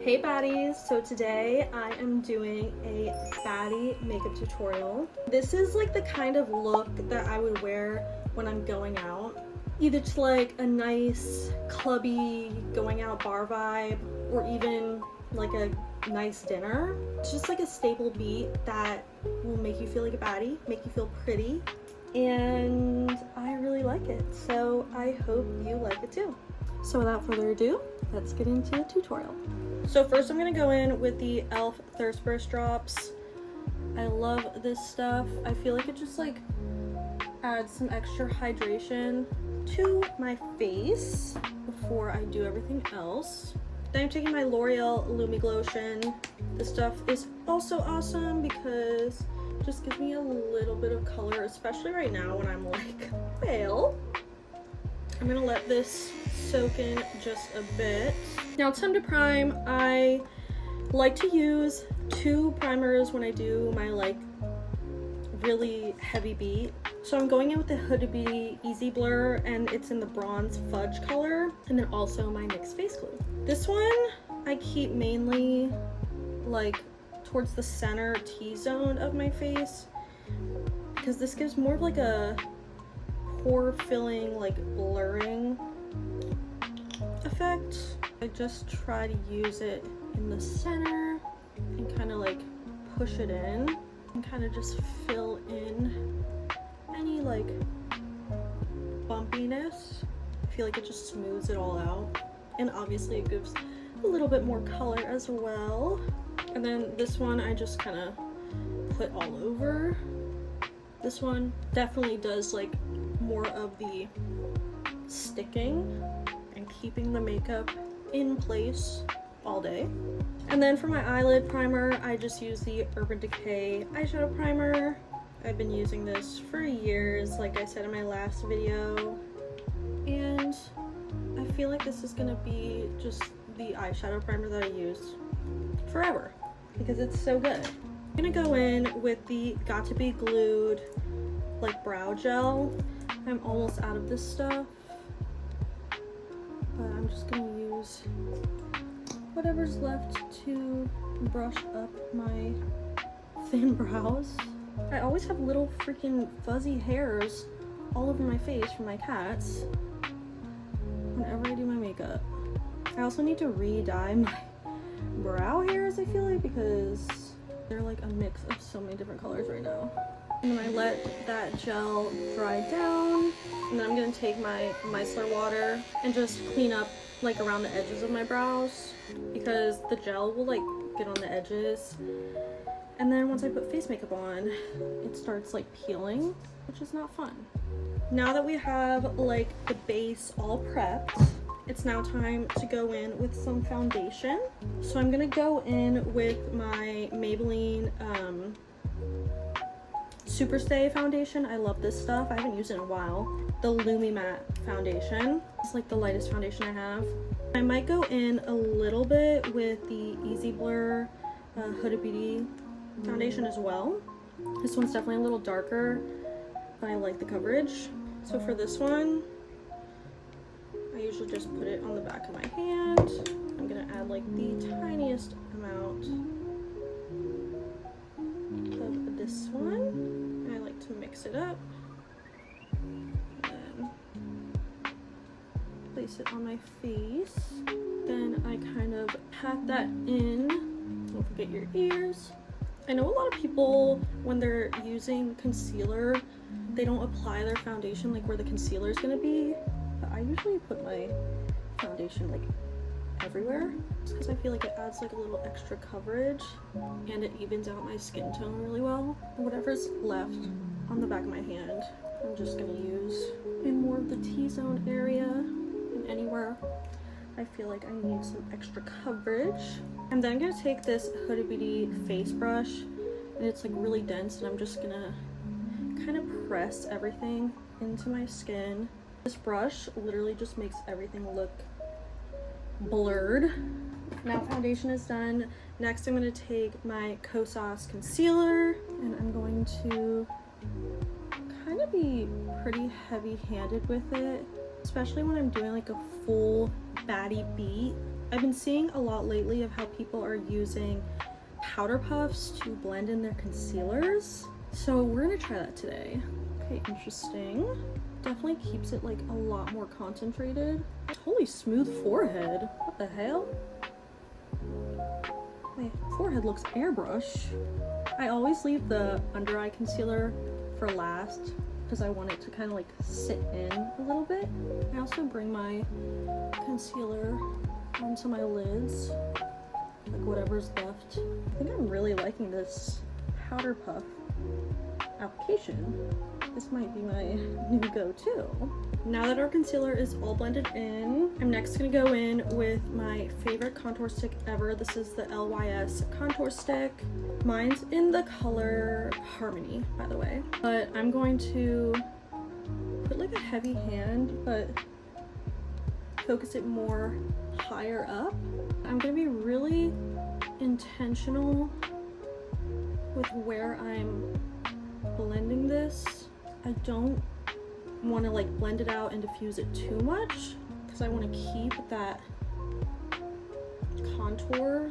Hey baddies, so today I am doing a baddie makeup tutorial. This is like the kind of look that I would wear when I'm going out. Either to like a nice clubby going out bar vibe or even like a nice dinner. It's just like a staple beat that will make you feel like a baddie, make you feel pretty, and I really like it. So I hope you like it too. So without further ado, let's get into the tutorial. So first I'm gonna go in with the e.l.f. Thirst Burst drops. I love this stuff. I feel like it just like adds some extra hydration to my face before I do everything else. Then I'm taking my L'Oreal Lumi Glotion. This stuff is also awesome because it just gives me a little bit of color, especially right now when I'm like pale. I'm gonna let this soak in just a bit. Now it's time to prime. I like to use 2 primers when I do my like really heavy beat. So I'm going in with the Huda Beauty Easy Blur, and it's in the bronze fudge color, and then also my NYX face glue. This one I keep mainly like towards the center T-zone of my face because this gives more of like a pore filling, like blurring effect. I just try to use it in the center and kind of like push it in and kind of just fill in any like bumpiness. I feel like it just smooths it all out, and obviously it gives a little bit more color as well. And then this one I just kind of put all over. This one definitely does like more of the sticking and keeping the makeup in place all day. And then for my eyelid primer, I just use the Urban Decay eyeshadow primer. I've been using this for years, like I said in my last video, and I feel like this is gonna be just the eyeshadow primer that I use forever because it's so good. I'm gonna go in with the Got To Be Glued like brow gel. I'm almost out of this stuff, but I'm just gonna use whatever's left to brush up my thin brows. I always have little freaking fuzzy hairs all over my face from my cats whenever I do my makeup. I also need to re-dye my brow hairs, I feel like, because they're like a mix of so many different colors right now. And then I let that gel dry down, and then I'm gonna take my micellar water and just clean up like around the edges of my brows because the gel will like get on the edges, and then once I put face makeup on it starts like peeling, which is not fun. Now that we have like the base all prepped, it's now time to go in with some foundation. So I'm gonna go in with my Maybelline Superstay foundation. I love this stuff. I haven't used it in a while. The Lumi Matte foundation. It's like the lightest foundation I have. I might go in a little bit with the Easy Blur Huda Beauty foundation as well. This one's definitely a little darker, but I like the coverage. So for this one, I usually just put it on the back of my hand. I'm gonna add like the tiniest amount of this one. I like to mix it up and then place it on my face. Then I kind of pat that in. Don't forget your ears. I know a lot of people, when they're using concealer, they don't apply their foundation like where the concealer is gonna be, but I usually put my foundation like everywhere just because I feel like it adds like a little extra coverage and it evens out my skin tone really well. Whatever's left on the back of my hand, I'm just gonna use in more of the T-zone area and anywhere I feel like I need some extra coverage. And then I'm gonna take this Huda Beauty face brush, and it's like really dense, and I'm just gonna kind of press everything into my skin. This brush literally just makes everything look blurred. Now foundation is done. Next I'm going to take my Kosas concealer, and I'm going to kind of be pretty heavy handed with it, especially when I'm doing like a full baddie beat. I've been seeing a lot lately of how people are using powder puffs to blend in their concealers. So we're gonna try that today. Okay, interesting. Definitely keeps it like a lot more concentrated. Totally smooth forehead. What the hell? My forehead looks airbrush. I always leave the under eye concealer for last because I want it to kind of like sit in a little bit. I also bring my concealer onto my lids, like whatever's left. I think I'm really liking this powder puff application. This might be my new go-to. Now that our concealer is all blended in, I'm next gonna go in with my favorite contour stick ever. This is the LYS contour stick. Mine's in the color Harmony, by the way. But I'm going to put like a heavy hand, but focus it more higher up. I'm gonna be really intentional with where I'm blending this. I don't want to like blend it out and diffuse it too much because I want to keep that contour.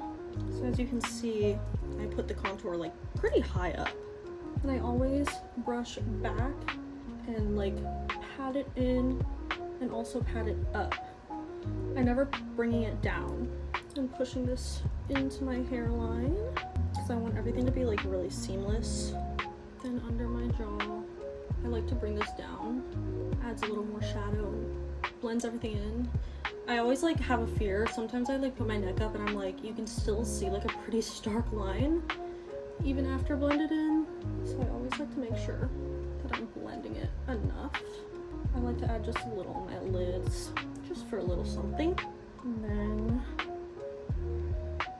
So as you can see, I put the contour like pretty high up, and I always brush back and like pat it in and also pat it up. I never bringing it down. I'm pushing this into my hairline because I want everything to be like really seamless. Then under my jaw, I like to bring this down, adds a little more shadow, blends everything in. I always like have a fear. Sometimes I like put my neck up and I'm like, you can still see like a pretty stark line even after blended in. So I always like to make sure that I'm blending it enough. I like to add just a little on my lids, just for a little something. And then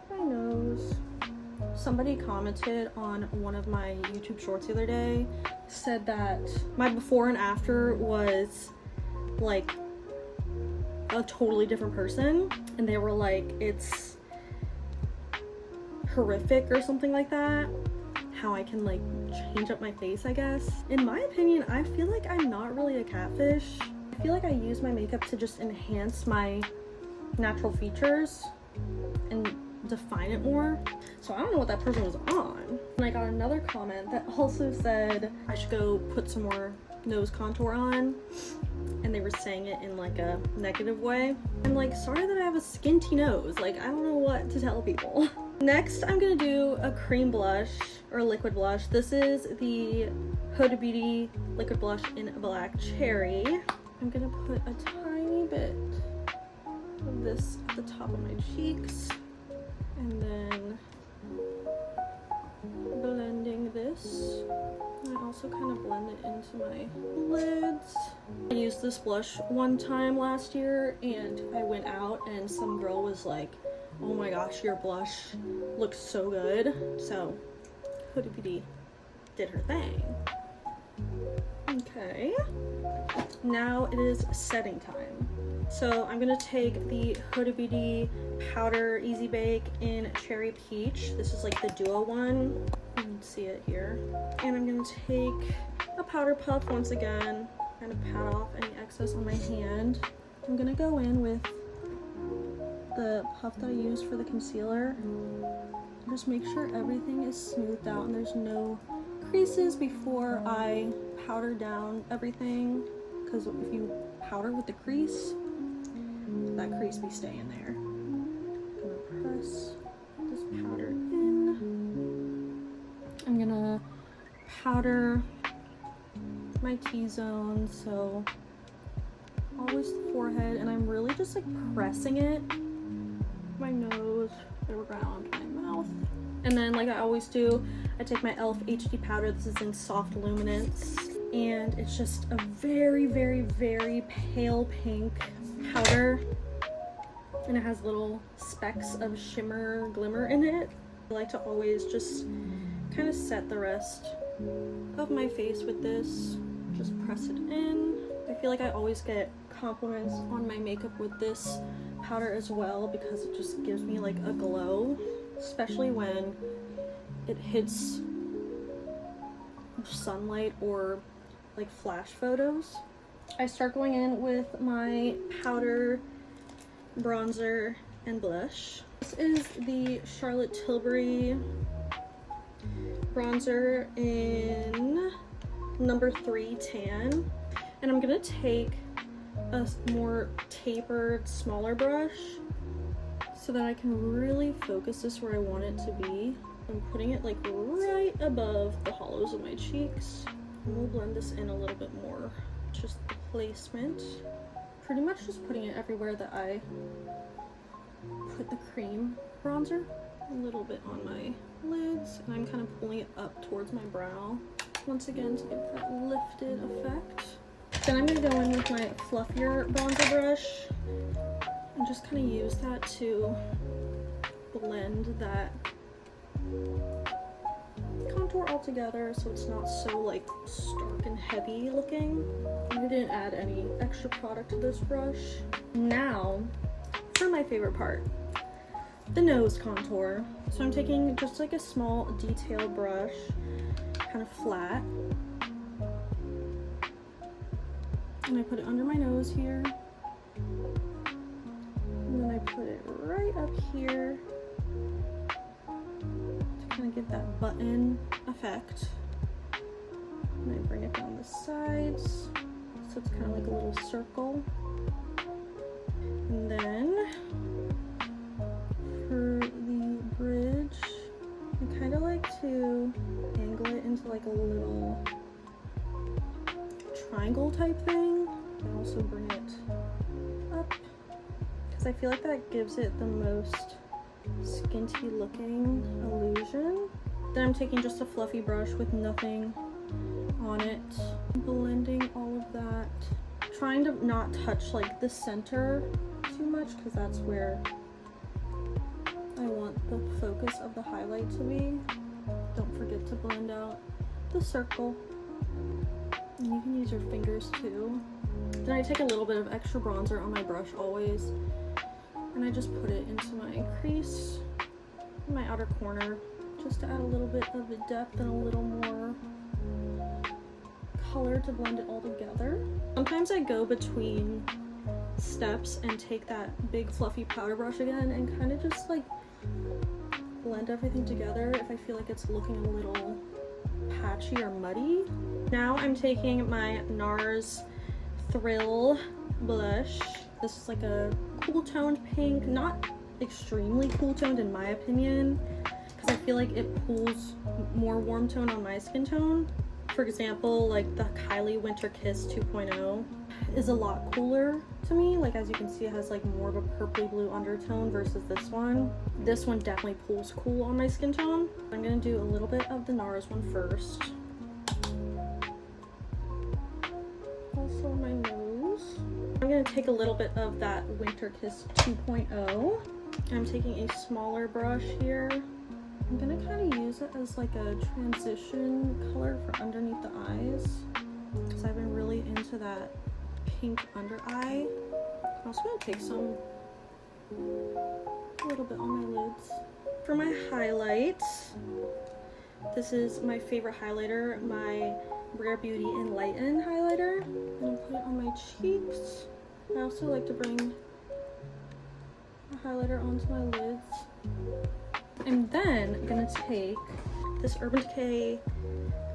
my nose. Somebody commented on one of my YouTube shorts the other day, said that my before and after was like a totally different person, and they were like, it's horrific or something like that, how I can like change up my face, I guess. In my opinion, I feel like I'm not really a catfish. I feel like I use my makeup to just enhance my natural features and define it more. So I don't know what that person was on. And I got another comment that also said I should go put some more nose contour on, and they were saying it in like a negative way. I'm like, sorry that I have a skinty nose. Like, I don't know what to tell people. Next, I'm gonna do a cream blush or liquid blush. This is the Huda Beauty liquid blush in Black Cherry. I'm gonna put a tiny bit of this at the top of my cheeks, and then blending this. I also kind of blend it into my lids. I used this blush one time last year and I went out and some girl was like, oh my gosh, your blush looks so good. So Huda Beauty did her thing. Okay, now it is setting time. So I'm gonna take the Huda Beauty Powder Easy Bake in Cherry Peach. This is like the duo one. You can see it here. And I'm gonna take a powder puff once again, kind of pat off any excess on my hand. I'm gonna go in with the puff that I used for the concealer. Just make sure everything is smoothed out and there's no creases before I powder down everything, because if you powder with the crease, that crease be staying there. I'm gonna press this powder in. I'm gonna powder my T-zone, so always the forehead, and I'm really just like pressing it, my nose, around my mouth. And then, like I always do, I take my e.l.f. HD powder. This is in Soft Luminance, and it's just a very, very, very pale pink powder, and it has little specks of shimmer glimmer in it. I like to always just kind of set the rest of my face with this, just press it in. I feel like I always get compliments on my makeup with this powder as well, because it just gives me like a glow, especially when it hits sunlight or like flash photos. I start going in with my powder, bronzer, and blush. This is the Charlotte Tilbury bronzer in number 3 tan. And I'm gonna take a more tapered, smaller brush so that I can really focus this where I want it to be. I'm putting it like right above the hollows of my cheeks. And we'll blend this in a little bit more. Just the placement. Pretty much just putting it everywhere that I put the cream bronzer. A little bit on my lids, and I'm kind of pulling it up towards my brow once again to get that lifted effect. Then I'm going to go in with my fluffier bronzer brush and just kind of use that to blend that contour all together so it's not so like stark and heavy looking. I didn't add any extra product to this brush. Now for my favorite part, the nose contour. So I'm taking just like a small detail brush, kind of flat, and I put it under my nose here, and then I put it right up here to kind of give that button effect, and I bring it down the sides so it's kind of like a little circle. And then for the bridge, I kind of like to angle it into like a little triangle type thing, and also bring it up because I feel like that gives it the most skinty looking illusion. Then I'm taking just a fluffy brush with nothing on it, blending all of that, trying to not touch like the center too much because that's where I want the focus of the highlight to be. Don't forget to blend out the circle. And you can use your fingers too. Then I take a little bit of extra bronzer on my brush always, and I just put it into my crease, in my outer corner, just to add a little bit of a depth and a little more color to blend it all together. Sometimes I go between steps and take that big fluffy powder brush again and kind of just like blend everything together if I feel like it's looking a little patchy or muddy. Now I'm taking my NARS Thrill blush. This is like a cool toned pink, not extremely cool toned in my opinion, because I feel like it pulls more warm tone on my skin tone. For example, like the Kylie Winter Kiss 2.0 is a lot cooler to me. Like as you can see, it has like more of a purpley blue undertone versus this one. This one definitely pulls cool on my skin tone. I'm gonna do a little bit of the NARS one first. Also on my nose. I'm gonna take a little bit of that Winter Kiss 2.0. I'm taking a smaller brush here. I'm gonna kind of use it as like a transition color for underneath the eyes because I've been really into that pink under eye. I'm also gonna take some, a little bit on my lids. For my highlights, this is my favorite highlighter, my Rare Beauty Enlighten highlighter. I'm gonna put it on my cheeks. I also like to bring a highlighter onto my lids. I'm then gonna take this Urban Decay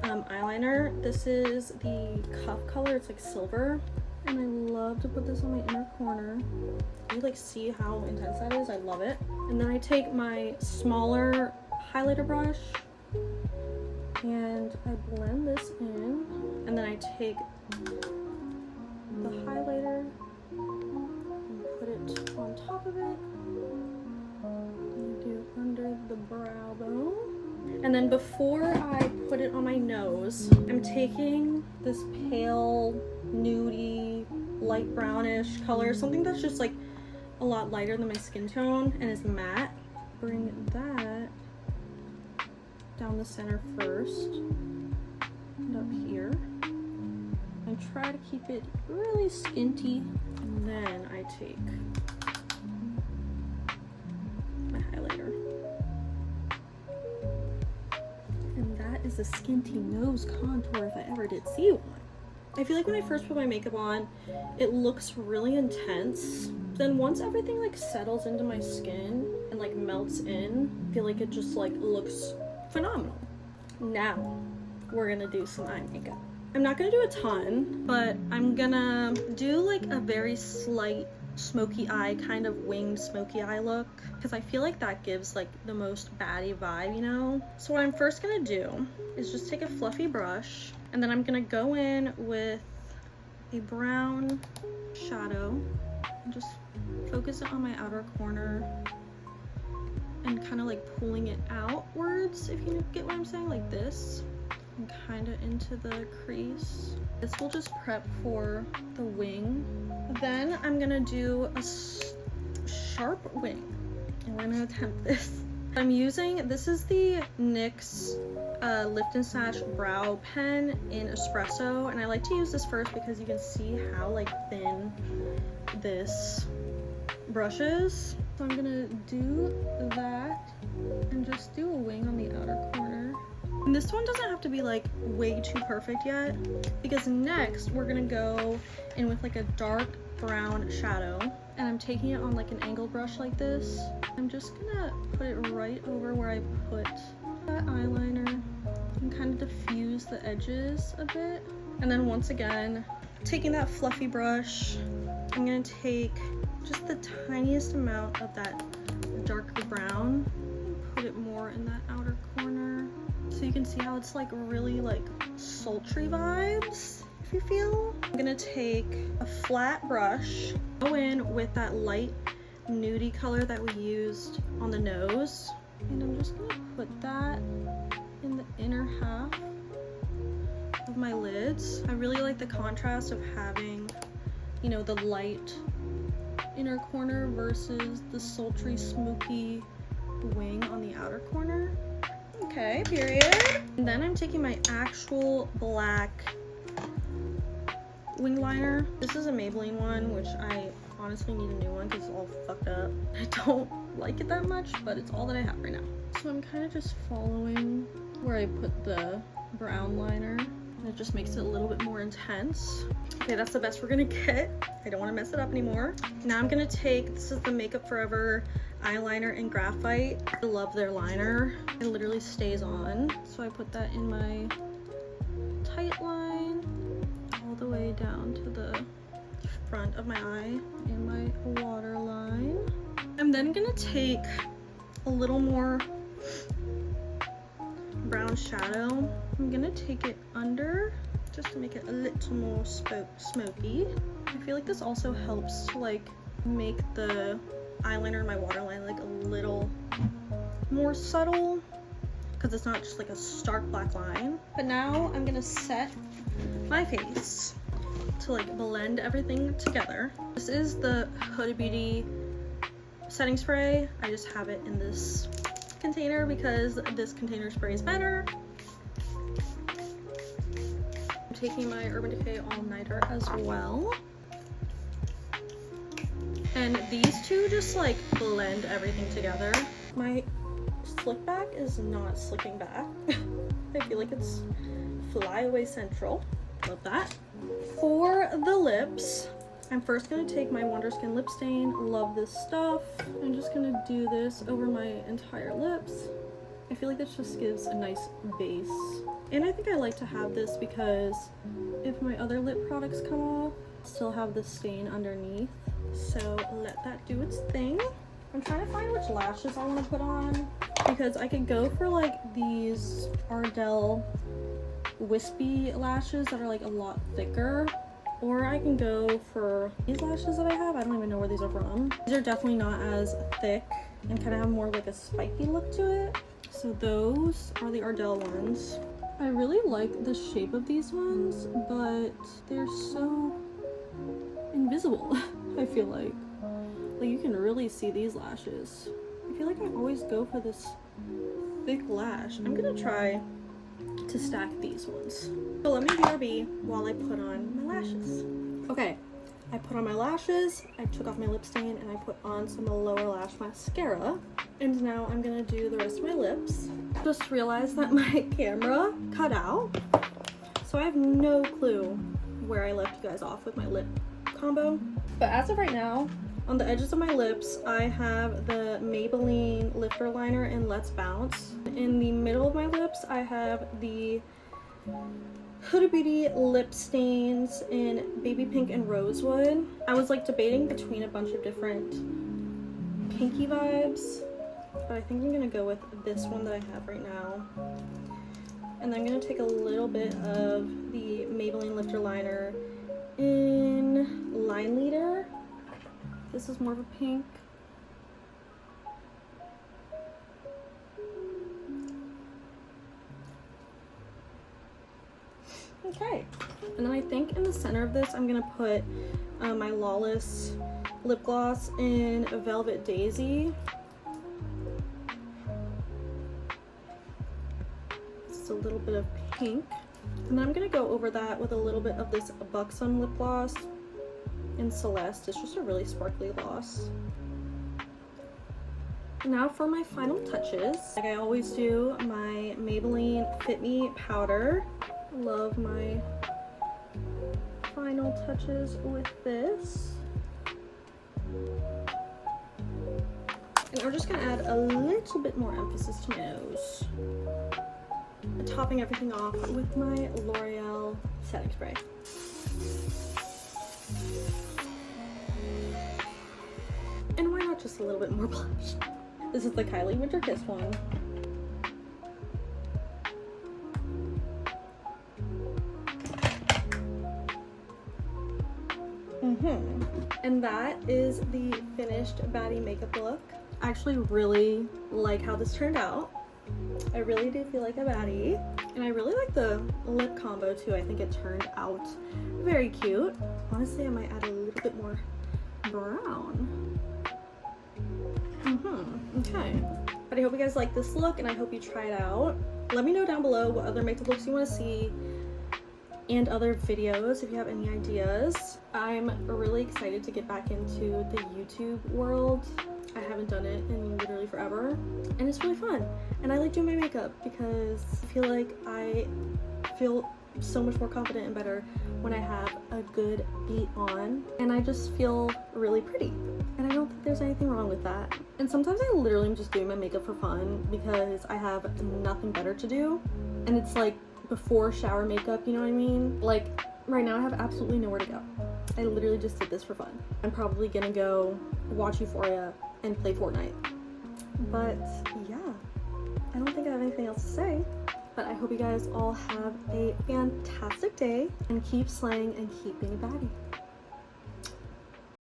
eyeliner. This is the Cuff color, it's like silver. And I love to put this on my inner corner. You like see how intense that is? I love it. And then I take my smaller highlighter brush and I blend this in. And then I take the highlighter and put it on top of it. And do under the brow bone. And then before I put it on my nose, I'm taking this pale, nudie, light brownish color, something that's just like a lot lighter than my skin tone and is matte. Bring that down the center first and up here. And try to keep it really skinty. And then I take my highlighter. And that is a skinty nose contour if I ever did see one. I feel like when I first put my makeup on, it looks really intense. Then once everything like settles into my skin and like melts in, I feel like it just like looks phenomenal. Now, we're gonna do some eye makeup. I'm not gonna do a ton, but I'm gonna do like a very slight smoky eye, kind of winged smoky eye look, because I feel like that gives like the most baddie vibe, you know? So what I'm first gonna do is just take a fluffy brush, and then I'm gonna go in with a brown shadow and just focus it on my outer corner and kind of like pulling it outwards, if you get what I'm saying, like this, and kind of into the crease. This will just prep for the wing. Then I'm gonna do a sharp wing, and we're gonna attempt this. I'm using, this is the NYX Lift and Stash brow pen in espresso, and I like to use this first because you can see how like thin this brush is. So I'm gonna do that and just do a wing on the outer corner. And this one doesn't have to be like way too perfect yet, because next we're gonna go in with like a dark brown shadow, and I'm taking it on like an angled brush like this. I'm just gonna put it right over where I put that eyeliner and kind of diffuse the edges a bit. And then once again, taking that fluffy brush, I'm gonna take just the tiniest amount of that darker brown and put it more in that outer corner. So you can see how it's like really like sultry vibes, if you feel. I'm gonna take a flat brush, go in with that light nudie color that we used on the nose, and I'm just gonna put that in the inner half of my lids. I really like the contrast of having, you know, the light inner corner versus the sultry, smoky wing on the outer corner. Okay, period. And then I'm taking my actual black wing liner. This is a Maybelline one, which I honestly need a new one because it's all fucked up. I don't like it that much, but it's all that I have right now. So I'm kind of just following where I put the brown liner. It just makes it a little bit more intense. Okay, that's the best we're gonna get. I don't want to mess it up anymore. Now I'm gonna take, this is the Makeup Forever eyeliner in graphite. I love their liner. It literally stays on. So I put that in my tight line all the way down to the front of my eye in my waterline. I'm then gonna take a little more brown shadow. I'm gonna take it under just to make it a little more smoky. I feel like this also helps to like make the eyeliner in my waterline like a little more subtle, because it's not just like a stark black line. But now I'm gonna set my face to like blend everything together. This is the Huda Beauty setting spray. I just have it in this container because this container spray is better. I'm taking my Urban Decay All Nighter as well. And these two just like blend everything together. My slick back is not slicking back. I feel like it's flyaway central. Love that. For the lips, I'm first gonna take my Wonder Skin lip stain. Love this stuff. I'm just gonna do this over my entire lips. I feel like this just gives a nice base. And I think I like to have this because if my other lip products come off, I'll still have the stain underneath. So let that do its thing. I'm trying to find which lashes I want to put on, because I could go for like these Ardell wispy lashes that are like a lot thicker, or I can go for these lashes that I have. I don't even know where these are from. These are definitely not as thick and kind of have more like a spiky look to it. So those are the Ardell ones. I really like the shape of these ones, but they're so invisible. I feel like you can really see these lashes. I feel like I always go for this thick lash. I'm gonna try to stack these ones. So let me BRB while I put on my lashes. Okay, I put on my lashes, I took off my lip stain, and I put on some lower lash mascara. And now I'm gonna do the rest of my lips. Just realized that my camera cut out, so I have no clue where I left you guys off with my lip combo. But as of right now, on the edges of my lips, I have the Maybelline lifter liner in Let's Bounce. In the middle of my lips, I have the Huda Beauty lip stains in Baby Pink and Rosewood. I was like debating between a bunch of different pinky vibes, but I think I'm gonna go with this one that I have right now. And then I'm gonna take a little bit of the Maybelline lifter liner in Line Leader. This is more of a pink. Okay, and then I think in the center of this, I'm gonna put my Lawless lip gloss in Velvet Daisy. It's a little bit of pink. And then I'm gonna go over that with a little bit of this Buxom lip gloss in Celeste. It's just a really sparkly gloss. Now for my final touches. Like I always do, my Maybelline Fit Me powder. Love my final touches with this. And we're just gonna add a little bit more emphasis to my nose. Topping everything off with my L'Oreal setting spray. And why not just a little bit more blush? This is the Kylie Winter Kiss one. And that is the finished baddie makeup look. I actually really like how this turned out. I really do feel like a baddie. And I really like the lip combo too. I think it turned out very cute. Honestly, I might add a little bit more brown. Okay. But I hope you guys like this look and I hope you try it out. Let me know down below what other makeup looks you want to see and other videos if you have any ideas. I'm really excited to get back into the YouTube world. I haven't done it in literally forever and it's really fun. And I like doing my makeup because I feel like I feel so much more confident and better when I have a good beat on and I just feel really pretty. And I don't think there's anything wrong with that. And sometimes I literally am just doing my makeup for fun because I have nothing better to do. And it's like before shower makeup, you know what I mean? Like right now I have absolutely nowhere to go. I literally just did this for fun. I'm probably gonna go watch Euphoria and play Fortnite. But yeah, I don't think I have anything else to say. But I hope you guys all have a fantastic day and keep slaying and keep being a baddie.